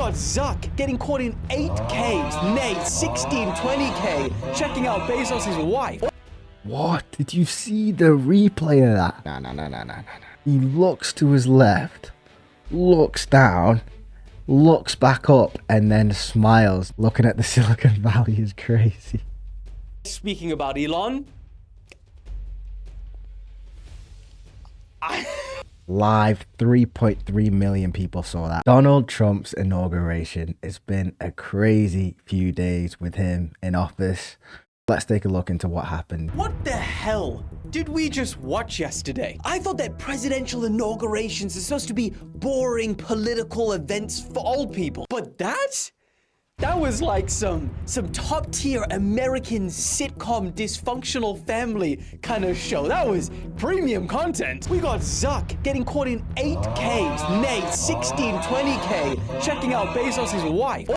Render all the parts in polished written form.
got Zuck getting caught in 8Ks, nay, 1620K, checking out Bezos' wife. What? Did you see the replay of that? No. He looks to his left, looks down, looks back up, and then smiles. Looking at the Silicon Valley is crazy. Speaking about Elon, Live, 3.3 million people saw that. Donald Trump's inauguration. It's been a crazy few days with him in office. Let's take a look into what happened. what the hell did we just watch yesterday? I thought that presidential inaugurations are supposed to be boring political events for old people. But that was like some top tier American sitcom dysfunctional family kind of show. That was premium content. We got Zuck getting caught in 8Ks, nay, 1620K, checking out Bezos' wife.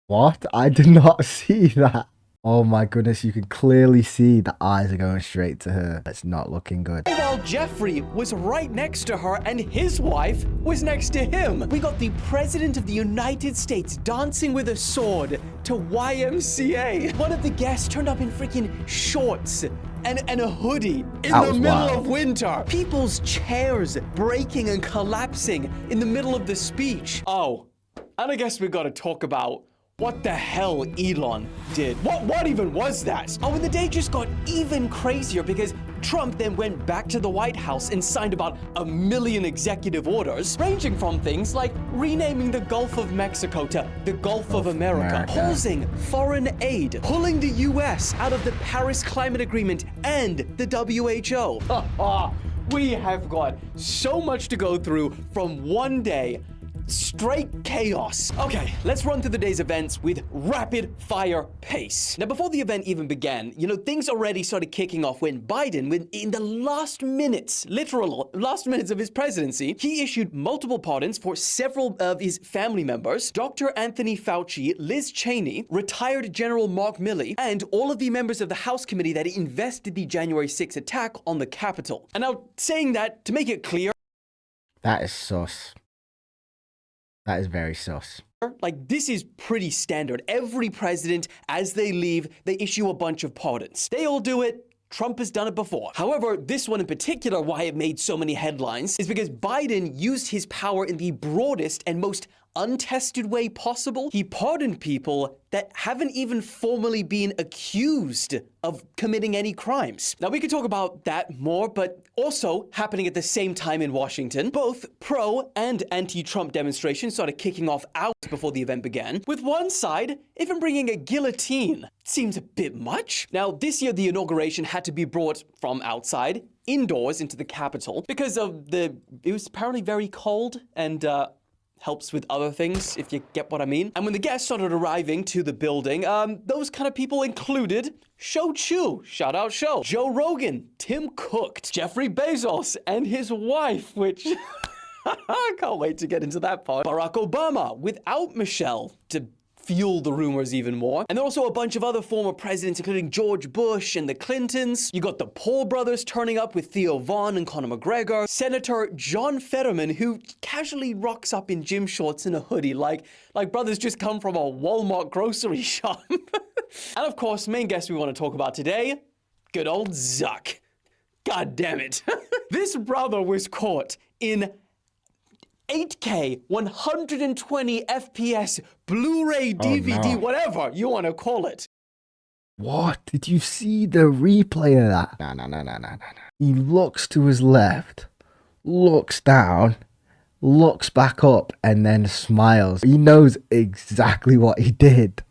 What? I did not see that. Oh my goodness, you can clearly see the eyes are going straight to her. It's not looking good. While Jeffrey was right next to her and his wife was next to him. We got the President of the United States dancing with a sword to YMCA. One of the guests turned up in freaking shorts and a hoodie in the middle of winter. People's chairs breaking and collapsing in the middle of the speech. Oh, and I guess we gotta talk about what the hell Elon did. What even was that? Oh, and the day just got even crazier because Trump then went back to the White House and signed about 1 million executive orders, ranging from things like renaming the Gulf of Mexico to the Gulf of America, pausing foreign aid, pulling the US out of the Paris Climate Agreement and the WHO. We have got so much to go through from one day. Straight chaos. Okay, let's run through the day's events with rapid fire pace. Now, before the event even began, things already started kicking off when Biden, in the last minutes, literal last minutes of his presidency, he issued multiple pardons for several of his family members, Dr. Anthony Fauci, Liz Cheney, retired General Mark Milley, and all of the members of the House committee that invested the January 6th attack on the Capitol. And now, saying that, to make it clear, that is sus. That is very sus. Like, this is pretty standard. Every president, as they leave, they issue a bunch of pardons. They all do it. Trump has done it before. However, this one in particular, why it made so many headlines, is because Biden used his power in the broadest and most untested way possible. He pardoned people that haven't even formally been accused of committing any crimes. Now, we could talk about that more, but also happening at the same time in Washington, both pro and anti-Trump demonstrations started kicking off hours before the event began, with one side even bringing a guillotine. Seems a bit much. Now, this year, the inauguration had to be brought from outside indoors into the Capitol because of it was apparently very cold and, helps with other things, if you get what I mean. And when the guests started arriving to the building, those kind of people included Shou Chu, shout out Shou, Joe Rogan, Tim Cook, Jeffrey Bezos, and his wife, which I can't wait to get into that part. Barack Obama, without Michelle, to fuel the rumors even more. And there are also a bunch of other former presidents, including George Bush and the Clintons. You got the Paul brothers turning up with Theo Vaughn and Conor McGregor. Senator John Fetterman, who casually rocks up in gym shorts and a hoodie, like brothers just come from a Walmart grocery shop. And of course, main guest we want to talk about today, good old Zuck. God damn it. This brother was caught in 8K, 120 FPS, Blu-ray, DVD, whatever you want to call it. What? Did you see the replay of that? No. He looks to his left, looks down, looks back up, and then smiles. He knows exactly what he did.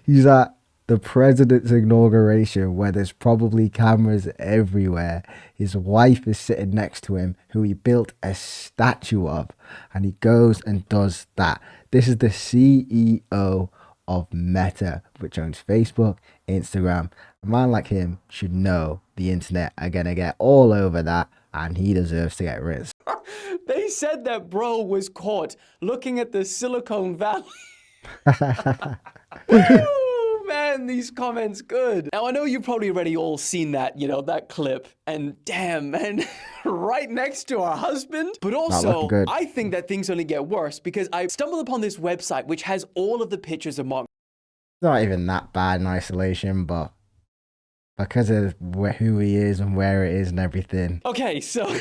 He's at the president's inauguration where there's probably cameras everywhere. His wife is sitting next to him, who he built a statue of, and he goes and does that. This is the CEO of Meta, which owns Facebook, Instagram. A man like him should know the internet are gonna get all over that, and he deserves to get rinsed. They said that bro was caught looking at the Silicon Valley. Man, man, these comments good. Now, I know you've probably already all seen that, that clip. And damn, man, right next to her husband. But also, good. I think that things only get worse because I stumbled upon this website which has all of the pictures of Mark. It's not even that bad in isolation, but because of who he is and where it is and everything. Okay, so...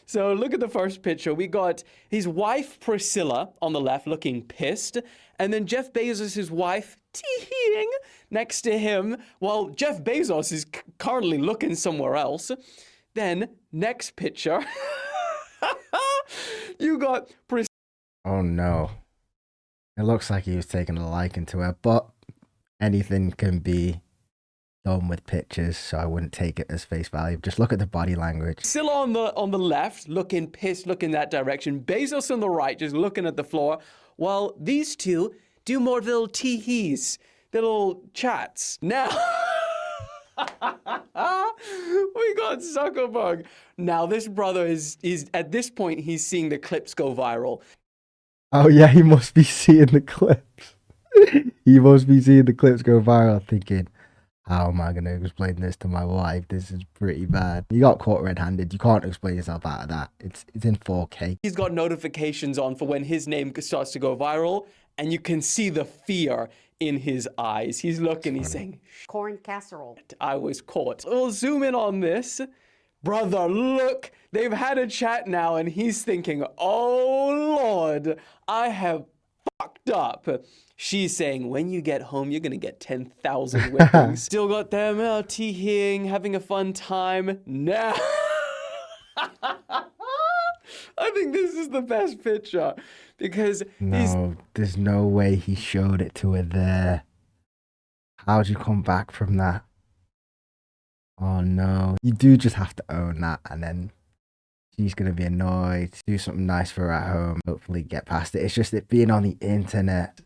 So look at the first picture. We got his wife, Priscilla, on the left looking pissed. And then Jeff Bezos' wife, teeing next to him, while Jeff Bezos is currently looking somewhere else. Then, next picture, you got Priscilla. Oh no. It looks like he was taking a liking to her, but anything can be done with pictures, so I wouldn't take it as face value. Just look at the body language. Priscilla on the left, looking pissed, looking that direction. Bezos on the right, just looking at the floor, while these two do more little tee-hees, little chats. Now, we got Zuckerberg. Now, this brother is at this point, he's seeing the clips go viral. Oh yeah, he must be seeing the clips. He must be seeing the clips go viral, thinking, how am I going to explain this to my wife? This is pretty bad. You got caught red-handed. You can't explain yourself out of that. It's in 4K. He's got notifications on for when his name starts to go viral, and you can see the fear in his eyes. He's looking, he's saying, corn casserole. I was caught. We'll zoom in on this. Brother, look, they've had a chat now, and he's thinking, oh, Lord, I have fucked up. She's saying, when you get home, you're going to get 10,000 whippings. Still got them teeing, having a fun time. Now, I think this is the best picture because there's no way he showed it to her there. How'd you come back from that? Oh no. You do just have to own that, and then she's going to be annoyed. Do something nice for her at home. Hopefully get past it. It's just it being on the internet.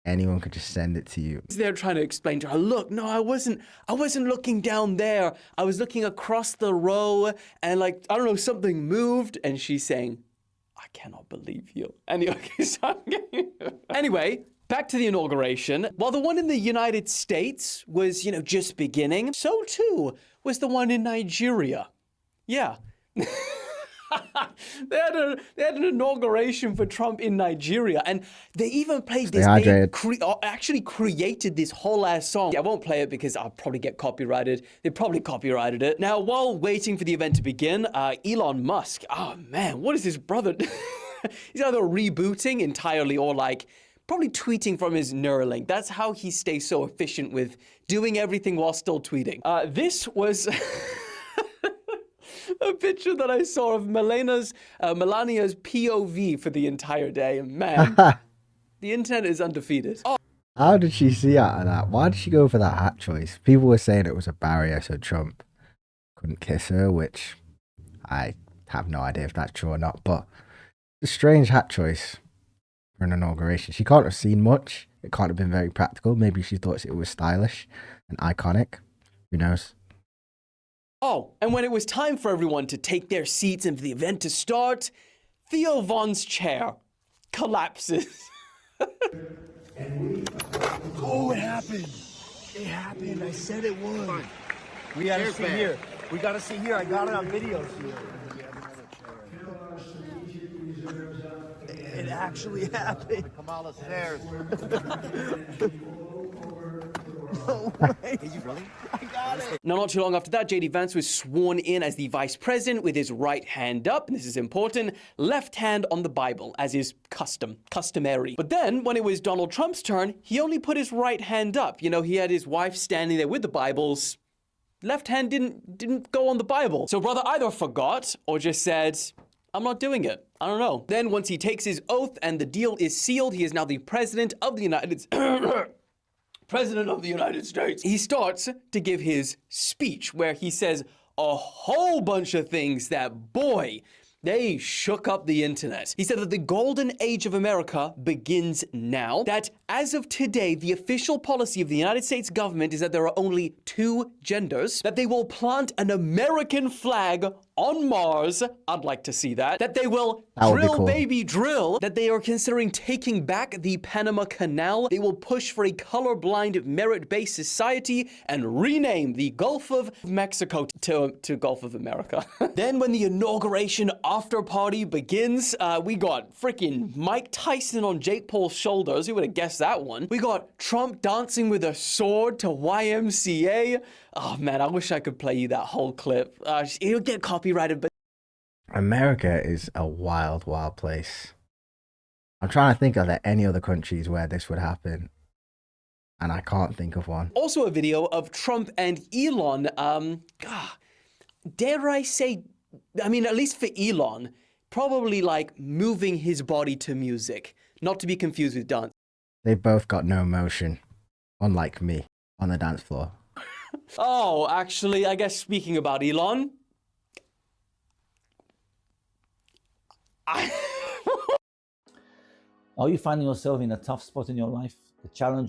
Anyone could just send it to you. They're trying to explain to her, look, no, I wasn't looking down there. I was looking across the row and I don't know, something moved. And she's saying, I cannot believe you. Anyway, back to the inauguration. While the one in the United States was, just beginning, so too was the one in Nigeria. Yeah. They had an inauguration for Trump in Nigeria, and they even played this. They actually created this whole ass song. I won't play it because I'll probably get copyrighted. They probably copyrighted it. Now, while waiting for the event to begin, Elon Musk, oh man, what is this brother? He's either rebooting entirely or probably tweeting from his Neuralink. That's how he stays so efficient with doing everything while still tweeting. This was a picture that I saw of Melania's POV for the entire day. And man, the internet is undefeated. Oh. How did she see out of that? Why did she go for that hat choice? People were saying it was a barrier so Trump couldn't kiss her, which I have no idea if that's true or not. But it's a strange hat choice for an inauguration. She can't have seen much. It can't have been very practical. Maybe she thought it was stylish and iconic. Who knows? Oh, and when it was time for everyone to take their seats and for the event to start, Theo Von's chair collapses. Oh, it happened. It happened. I said it would. We gotta see here. We gotta see here. I got it on video here. It actually happened. Kamala stairs. No way. Did you really? I got it. Now, not too long after that, J.D. Vance was sworn in as the vice president with his right hand up, and this is important, left hand on the Bible, as is customary. But then, when it was Donald Trump's turn, he only put his right hand up. He had his wife standing there with the Bibles. Left hand didn't go on the Bible. So brother either forgot or just said, I'm not doing it. I don't know. Then once he takes his oath and the deal is sealed, he is now the president of the United States. President of the United States. He starts to give his speech where he says a whole bunch of things that, boy, they shook up the internet. He said that the golden age of America begins now, that as of today, the official policy of the United States government is that there are only 2 genders, that they will plant an American flag on Mars. I'd like to see that. That they will That would be drill, cool. baby, drill. That they are considering taking back the Panama Canal. They will push for a colorblind, merit-based society and rename the Gulf of Mexico to Gulf of America. Then when the inauguration after party begins, we got freaking Mike Tyson on Jake Paul's shoulders. Who would have guessed that one? We got Trump dancing with a sword to YMCA. Oh man, I wish I could play you that whole clip. It'll get copyrighted, but America is a wild, wild place. I'm trying to think of there any other countries where this would happen, and I can't think of one. also a video of Trump and Elon, dare I say, I mean, at least for Elon, probably like moving his body to music, not to be confused with dance. They've both got no emotion, unlike me, on the dance floor. Oh, actually, I guess speaking about Elon, Are you finding yourself in a tough spot in your life? The challenge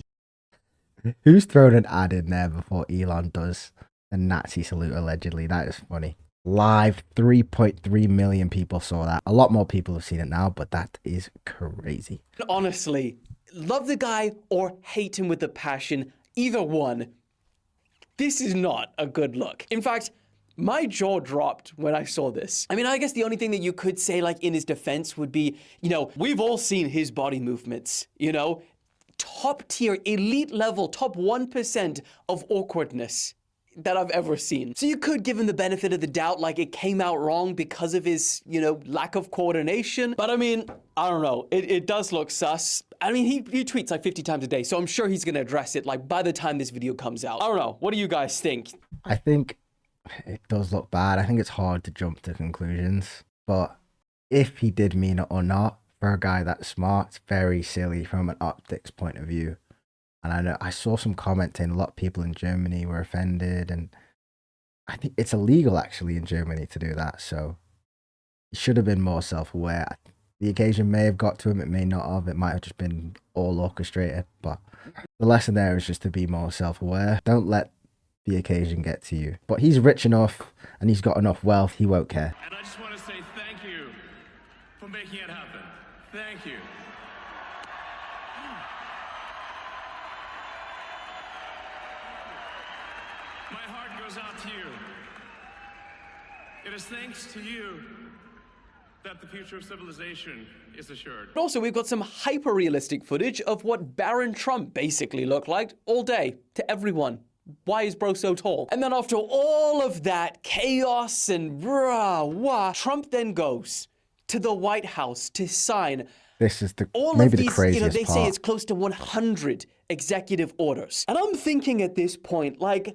Who's thrown an ad in there before Elon does the Nazi salute, allegedly? That is funny. Live, 3.3 million people saw that. A lot more people have seen it now, but that is crazy. honestly, love the guy or hate him with a passion, either one. This is not a good look. In fact, my jaw dropped when I saw this. I mean, I guess the only thing that you could say, like, in his defense would be, you know, we've all seen his body movements, you know? Top tier, elite level, top 1% of awkwardness that I've ever seen. So you could give him the benefit of the doubt, like it came out wrong because of his, you know, lack of coordination. But I mean, I don't know. It does look sus. I mean, he tweets like 50 times a day, so I'm sure he's gonna address it like by the time this video comes out. I don't know. What do you guys think? I think it does look bad. I think it's hard to jump to conclusions. But if he did mean it or not, for a guy that smart, it's very silly from an optics point of view. And I know I saw some commenting, a lot of people in Germany were offended, and I think it's illegal actually in Germany to do that. So he should have been more self-aware. The occasion may have got to him, it may not have. It might have just been all orchestrated. But the lesson there is just to be more self-aware. Don't let the occasion get to you. But he's rich enough and he's got enough wealth, he won't care. And I just want to say thank you for making it happen. Thank you. My heart goes out to you. It is thanks to you that the future of civilization is assured. But also, we've got some hyper-realistic footage of what Baron Trump basically looked like all day to everyone. Why is bro so tall? And then after all of that chaos and Trump then goes to the White House to sign This is the all maybe of these, the craziest they part. say it's close to 100 executive orders. And I'm thinking at this point, like,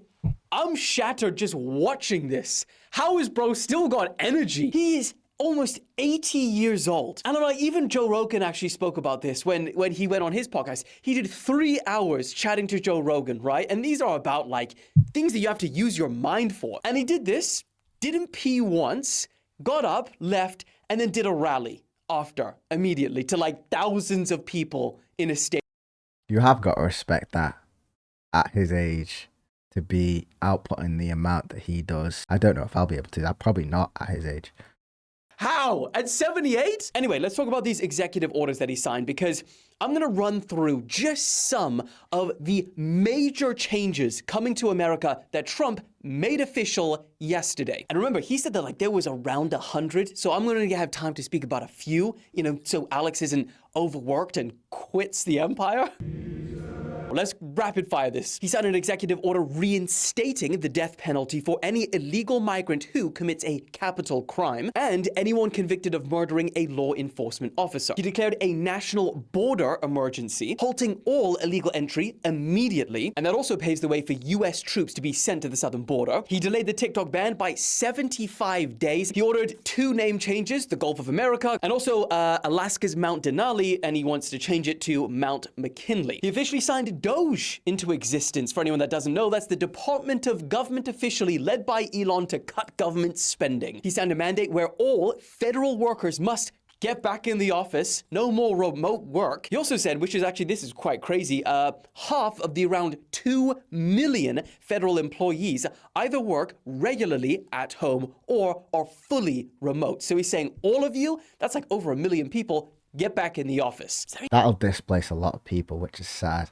I'm shattered just watching this. How is bro still got energy? He is almost 80 years old. And I'm like, even Joe Rogan actually spoke about this when he went on his podcast. He did 3 hours chatting to Joe Rogan, right? And these are about like things that you have to use your mind for. And he did this, didn't pee once, got up, left, and then did a rally after immediately to like thousands of people in a stadium. You have got to respect that at his age to be outputting the amount that he does. I don't know if I'll be able to. I'm probably not at his age. How? At 78? Anyway, let's talk about these executive orders that he signed because I'm going to run through just some of the major changes coming to America that Trump made official yesterday. And remember, he said that like there was around 100, so I'm going to have time to speak about a few, you know, so Alex isn't overworked and quits the empire. Let's rapid fire this. He signed an executive order reinstating the death penalty for any illegal migrant who commits a capital crime and anyone convicted of murdering a law enforcement officer. He declared a national border emergency, halting all illegal entry immediately, and that also paves the way for US troops to be sent to the southern border. He delayed the TikTok ban by 75 days. He ordered 2 name changes, the Gulf of America, and also Alaska's Mount Denali, and he wants to change it to Mount McKinley. He officially signed DOGE into existence. For anyone that doesn't know, that's the Department of Government officially led by Elon to cut government spending. He signed a mandate where all federal workers must get back in the office, no more remote work. He also said, which is actually, this is quite crazy, half of the around 2 million federal employees either work regularly at home or are fully remote. So he's saying, all of you, that's like over 1 million people, get back in the office. That'll displace a lot of people, which is sad.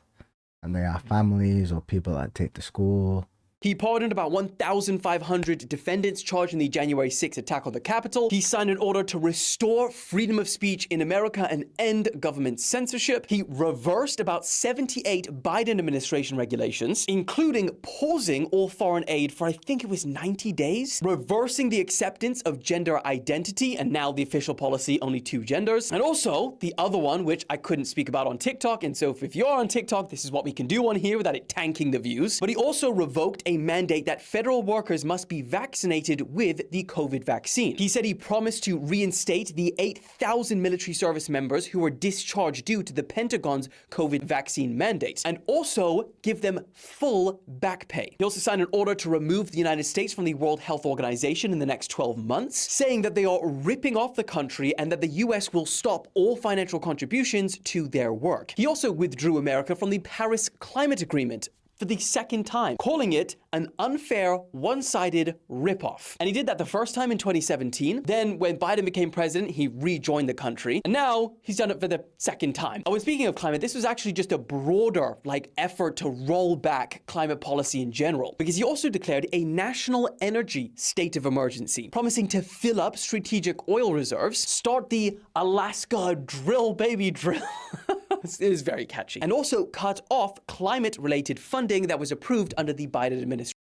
And they are families or people that take to school. He pardoned about 1,500 defendants charged in the January 6th attack on the Capitol. He signed an order to restore freedom of speech in America and end government censorship. He reversed about 78 Biden administration regulations, including pausing all foreign aid for, I think it was 90 days, reversing the acceptance of gender identity, and now the official policy, only 2 genders. And also, the other one, which I couldn't speak about on TikTok, and so if you're on TikTok, this is what we can do on here without it tanking the views. But he also revoked a mandate that federal workers must be vaccinated with the COVID vaccine. He said he promised to reinstate the 8,000 military service members who were discharged due to the Pentagon's COVID vaccine mandates, and also give them full back pay. He also signed an order to remove the United States from the World Health Organization in the next 12 months, saying that they are ripping off the country and that the US will stop all financial contributions to their work. He also withdrew America from the Paris Climate Agreement for the second time, calling it an unfair, one-sided ripoff. And he did that the first time in 2017. Then when Biden became president, he rejoined the country. And now he's done it for the second time. Oh, and speaking of climate, this was actually just a broader effort to roll back climate policy in general, because he also declared a national energy state of emergency, promising to fill up strategic oil reserves, start the Alaska drill, baby, drill. It is very catchy. And also cut off climate-related funding that was approved under the Biden administration.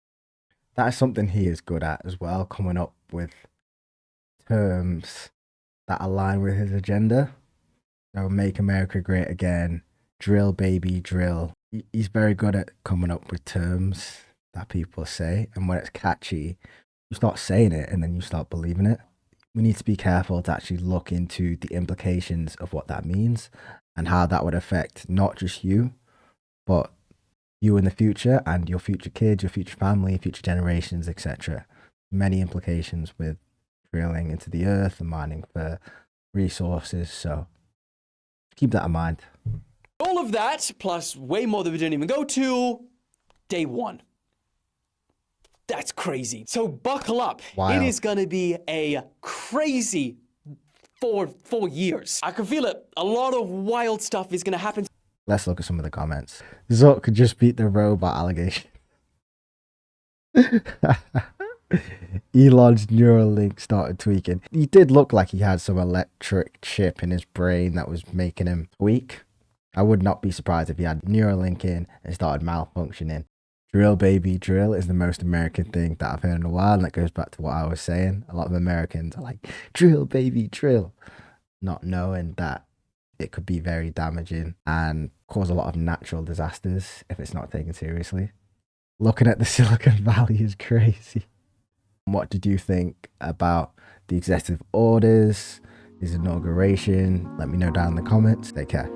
That is something he is good at as well, coming up with terms that align with his agenda. So make America great again, drill baby drill. He's very good at coming up with terms that people say, and when it's catchy, you start saying it and then you start believing it. We need to be careful to actually look into the implications of what that means and how that would affect not just you, but you in the future and your future kids, your future family, future generations, etc. Many implications with drilling into the earth and mining for resources. So keep that in mind. All of that, plus way more that we didn't even go to, day one. That's crazy. So buckle up. Wild. It is going to be a crazy 4 years. I can feel it. A lot of wild stuff is going to happen. Let's look at some of the comments. Zuck just beat the robot allegation. Elon's Neuralink started tweaking. He did look like he had some electric chip in his brain that was making him weak. I would not be surprised if he had Neuralink in and started malfunctioning. Drill baby drill is the most American thing that I've heard in a while, and that goes back to what I was saying. A lot of Americans are like, drill baby drill, not knowing that it could be very damaging and cause a lot of natural disasters if it's not taken seriously. Looking at the Silicon Valley is crazy. What did you think about the executive orders, his inauguration? Let me know down in the comments. Take care.